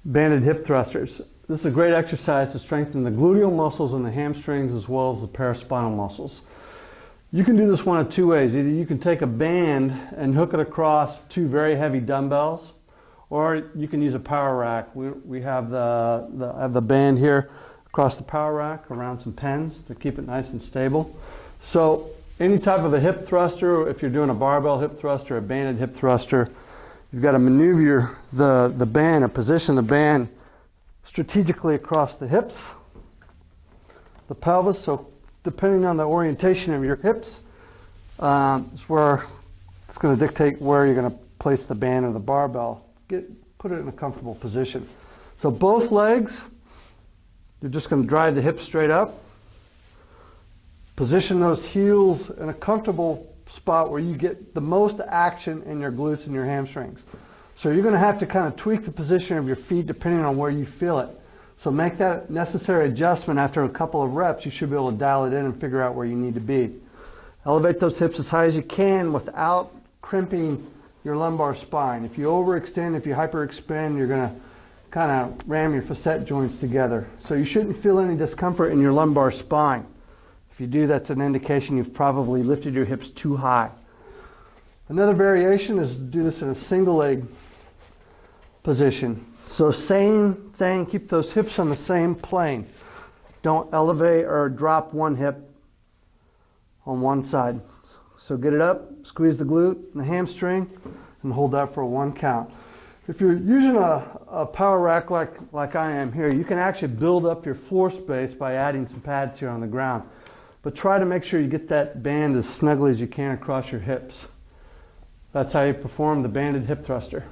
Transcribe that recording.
Banded hip thrusters. This is a great exercise to strengthen the gluteal muscles and the hamstrings as well as the paraspinal muscles. You can do this one of two ways. Either you can take a band and hook it across two very heavy dumbbells, or you can use a power rack. We have the band here across the power rack around some pens to keep it nice and stable. So any type of a hip thruster, if you're doing a barbell hip thruster, a banded hip thruster, you've got to maneuver the band or position the band strategically across the hips, the pelvis. So depending on the orientation of your hips, is where it's going to dictate where you're going to place the band or the barbell. Put it in a comfortable position. So both legs, you're just going to drive the hips straight up. Position those heels in a comfortable spot where you get the most action in your glutes and your hamstrings. So you're going to have to kind of tweak the position of your feet depending on where you feel it. So make that necessary adjustment after a couple of reps. You should be able to dial it in and figure out where you need to be. Elevate those hips as high as you can without crimping your lumbar spine. If you overextend, if you hyperextend, you're going to kind of ram your facet joints together. So you shouldn't feel any discomfort in your lumbar spine. If you do, that's an indication you've probably lifted your hips too high. Another variation is to do this in a single leg position. So same thing, keep those hips on the same plane. Don't elevate or drop one hip on one side. So get it up, squeeze the glute and the hamstring, and hold that for one count. If you're using a power rack like I am here, you can actually build up your floor space by adding some pads here on the ground. But try to make sure you get that band as snugly as you can across your hips. That's how you perform the banded hip thruster.